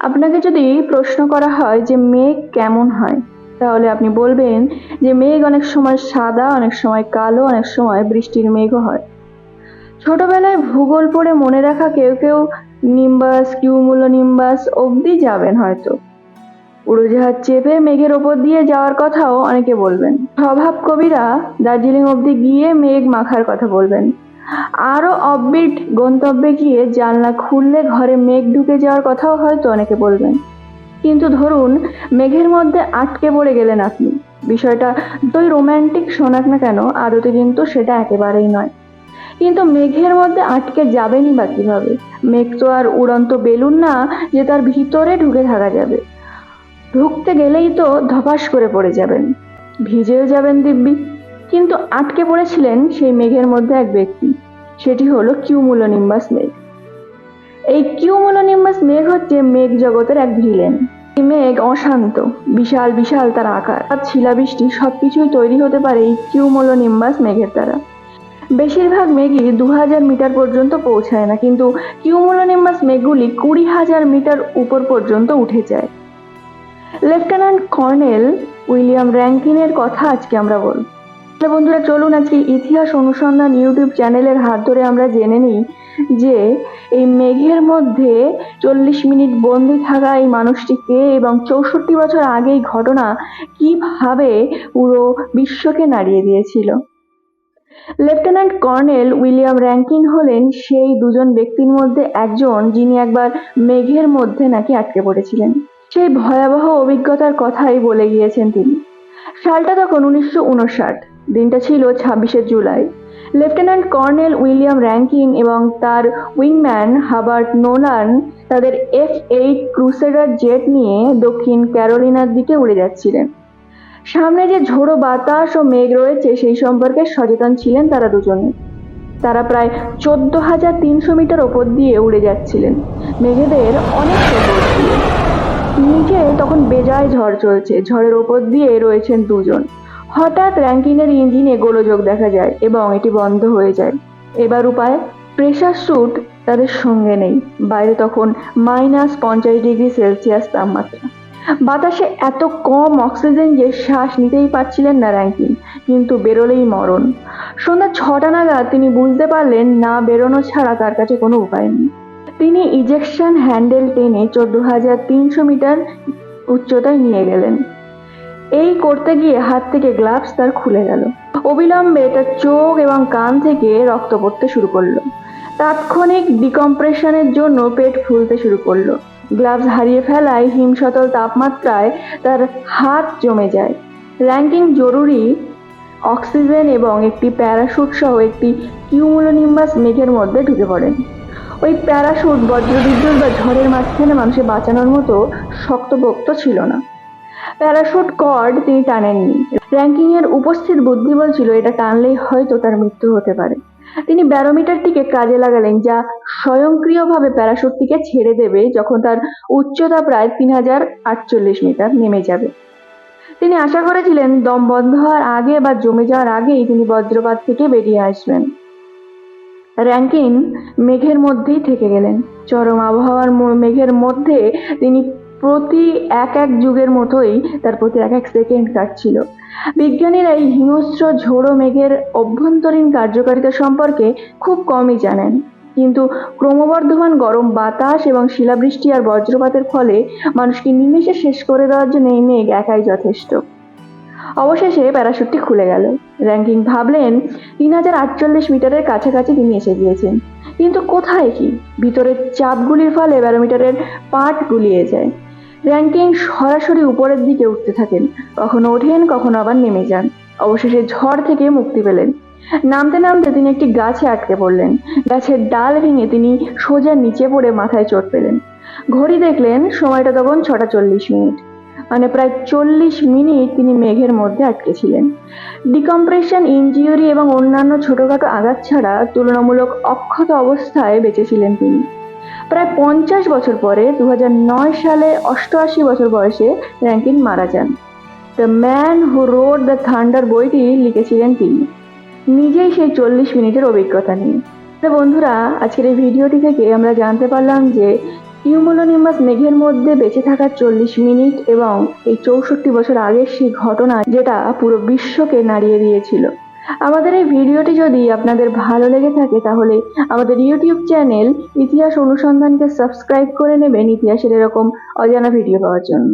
আপনাকে যদি প্রশ্ন করা হয় যে মেঘ কেমন হয়, তাহলে আপনি বলবেন যে মেঘ অনেক সময় সাদা, অনেক সময় কালো, অনেক সময় বৃষ্টির মেঘও হয়। ছোটবেলায় ভূগোল পড়ে মনে রাখা কেউ কেউ নিম্বাস, কিউমুলোনিম্বাস অবধি যাবেন হয়তো। উড়োজাহাজ চেপে মেঘের ওপর দিয়ে যাওয়ার কথাও অনেকে বলবেন। স্বভাব কবিরা দার্জিলিং অবধি গিয়ে মেঘ মাখার কথা বলবেন। আরো অফবিট গন্তব্যে গিয়ে জানলা খুললে ঘরে মেঘ ঢুকে যাওয়ার কথাও হয়তো অনেকে বলবেন। কিন্তু ধরুন মেঘের মধ্যে আটকে পড়ে গেলেন আপনি, বিষয়টা যতই রোমান্টিক শোনাক না কেন আদতে কিন্তু সেটা একেবারেই নয়। কিন্তু মেঘের মধ্যে আটকে যাবেনই বা কিভাবে? মেঘ তো আর উড়ন্ত বেলুন না যে তার ভিতরে ঢুকে থাকা যাবে। ঢুকতে গেলেই তো ধপাস করে পড়ে যাবেন, ভিজেও যাবেন দিব্যি। কিন্তু আটকে পড়েছিলেন সেই মেঘের মধ্যে এক ব্যক্তি, সেটি হলো কিউমুলোনিম্বাস মেঘ। এই কিউমুলোনিম্বাস মেঘ হচ্ছে মেঘ জগতের এক ভিলেন। এই মেঘ অশান্ত, বিশাল বিশাল তার আকার, শিলাবৃষ্টি সবকিছুই তৈরি হতে পারে এই কিউমুলোনিম্বাস মেঘের দ্বারা। বেশিরভাগ মেঘই 2000 মিটার পর্যন্ত পৌঁছায় না, কিন্তু কিউমুলোনিম্বাস মেঘগুলি 20,000 মিটার উপর পর্যন্ত উঠে যায়। লেফটেন্যান্ট কর্নেল উইলিয়াম র্যাঙ্কিনের কথা আজকে আমরা বলব। তাহলে বন্ধুরা চলুন আজকে ইতিহাস অনুসন্ধান ইউটিউব চ্যানেলের হাত ধরে আমরা জেনে নিই যে এই মেঘের মধ্যে 40 মিনিট বন্দি থাকা এই মানুষটি কে এবং 64 বছর আগে এই ঘটনা কিভাবে পুরো বিশ্বকে নাড়িয়ে দিয়েছিল। লেফটেন্যান্ট কর্নেল উইলিয়াম র্যাঙ্কিন হলেন সেই দুজন ব্যক্তির মধ্যে একজন যিনি একবার মেঘের মধ্যে নাকি আটকে পড়েছিলেন। সেই ভয়াবহ অভিজ্ঞতার কথাই বলে গিয়েছেন তিনি। সালটা তখন 1959, দিনটা ছিল 26শে জুলাই। লেফটেন্যান্ট কর্নেল উইলিয়াম র্যাঙ্কিন এবং তার উইংম্যান হাবার্ট নোলান তাদের F-8 ক্রুসেডার জেট নিয়ে দক্ষিণ ক্যারোলিনার দিকে উড়ে যাচ্ছিলেন। সামনে যে ঝোড়ো বাতাস ও মেঘ রয়েছে সেই সম্পর্কে সচেতন ছিলেন তারা দুজনে। তারা প্রায় 14,300 মিটার ওপর দিয়ে উড়ে যাচ্ছিলেন মেঘেদের অনেক ওপর দিয়ে। নিচে তখন বেজায় ঝড় চলছে, ঝড়ের ওপর দিয়ে রয়েছেন দুজন। হঠাৎ র্যাঙ্কিনের ইঞ্জিনে গোলযোগ দেখা যায় এবং এটি বন্ধ হয়ে যায়। এবার উপায়, প্রেসার স্যুট তাদের সঙ্গে নেই। বাইরে তখন -50°C তাপমাত্রা। বাতাসে এত কম অক্সিজেন যে শ্বাস নিতেই পারছিলেন না র্যাঙ্কিন, কিন্তু বেরোলেই মরণ। সন্ধ্যা 6টা নাগাদ তিনি বুঝতে পারলেন না বেরোনো ছাড়া তার কাছে কোনো উপায় নেই। তিনি ইজেকশন হ্যান্ডেল টেনে 14,300 মিটার উচ্চতায় নিয়ে গেলেন। এই করতে গিয়ে হাত থেকে গ্লাভস তার খুলে গেল। অবিলম্বে তার চোখ এবং কান থেকে রক্ত পড়তে শুরু করলো। তাৎক্ষণিক ডিকম্প্রেশনের জন্য পেট ফুলতে শুরু করলো। গ্লাভস হারিয়ে ফেলায় হিমশীতল তাপমাত্রায় তার হাত জমে যায়। র্যাঙ্কিন জরুরি অক্সিজেন এবং একটি প্যারাশুট সহ একটি কিউমুলোনিম্বাস মেঘের মধ্যে ঢুকে পড়েন। ওই প্যারাশুট বজ্রবিদ্যুৎ বা ঝড়ের মাঝখানে মানুষকে বাঁচানোর মতো শক্তপোক্ত ছিল না। প্যারাশুট কর্ড তিনি টানেননি। র্যাঙ্কিংয়ের উপস্থিত বুদ্ধি বলছিল এটা টানলেই হয়তো তার মৃত্যু হতে পারে। তিনি ব্যারোমিটারটিকে কাজে লাগালেন, যা স্বয়ংক্রিয়ভাবে প্যারাশুটটিকে ছেড়ে দেবে যখন তার উচ্চতা প্রায় 3048 মিটার নেমে যাবে। তিনি আশা করেছিলেন দম বন্ধ হওয়ার আগে বা জমে যাওয়ার আগেই তিনি বজ্রপাত থেকে বেরিয়ে আসবেন। র্যাঙ্কিন মেঘের মধ্যেই থেকে গেলেন। চরম আবহাওয়ার মেঘের মধ্যে তিনি প্রতি এক এক যুগের মতোই তার প্রতি এক এক সেকেন্ড কাটছিল। বিজ্ঞানীরা এই হিংস্র ঝোড়ো মেঘের অভ্যন্তরীণ কার্যকারিতা সম্পর্কে খুব কমই জানেন, কিন্তু ক্রমবর্ধমান গরম বাতাস এবং শিলাবৃষ্টি আর বজ্রপাতের ফলে মানুষকে নিমেষে শেষ করে দেওয়ার জন্য এই মেঘ একাই যথেষ্ট। অবশেষে প্যারাশুটটি খুলে গেল। র্যাঙ্কিন ভাবলেন 3048 মিটারের কাছাকাছি তিনি এসে গিয়েছেন, কিন্তু কোথায় কি? ভিতরের চাপগুলির ফলে ব্যারোমিটারের পাট গুলিয়ে যায়। র্যাঙ্কিন সরাসরি উপরের দিকে উঠতে থাকেন, কখনো ওঠেন কখনো আবার নেমে যান। অবশেষে ঝড় থেকে মুক্তি পেলেন। নামতে নামতে তিনি একটি গাছে আটকে পড়লেন। গাছের ডাল ভেঙে তিনি সোজা নিচে পড়ে মাথায় চোট পেলেন। ঘড়ি দেখলেন, সময়টা তখন 6টা 40 মিনিট। মানে প্রায় 40 মিনিট তিনি মেঘের মধ্যে আটকে ছিলেন। ডিকম্প্রেশন, ইনজিউরি এবং অন্যান্য ছোটখাটো আঘাত ছাড়া তুলনামূলক অক্ষত অবস্থায় বেঁচেছিলেন তিনি। প্রায় 50 বছর পরে 2009 সালে 88 বছর বয়সে র্যাঙ্কিন মারা যান। The man who wrote the thunder বইটি লিখেছিলেন তিনি নিজেই সেই 40 মিনিটের অভিজ্ঞতা নিয়ে। বন্ধুরা, আজকের এই ভিডিওটি থেকে আমরা জানতে পারলাম যে কিউমুলোনিম্বাস মেঘের মধ্যে বেঁচে থাকার 40 মিনিট এবং এই 64 বছর আগের সেই ঘটনা যেটা পুরো বিশ্বকে নাড়িয়ে দিয়েছিল। আমাদের এই ভিডিওটি যদি আপনাদের ভালো লেগে থাকে তাহলে আমাদের ইউটিউব চ্যানেল ইতিহাস অনুসন্ধানকে সাবস্ক্রাইব করে নেবেন ইতিহাসের এরকম অজানা ভিডিও পাওয়ার জন্য।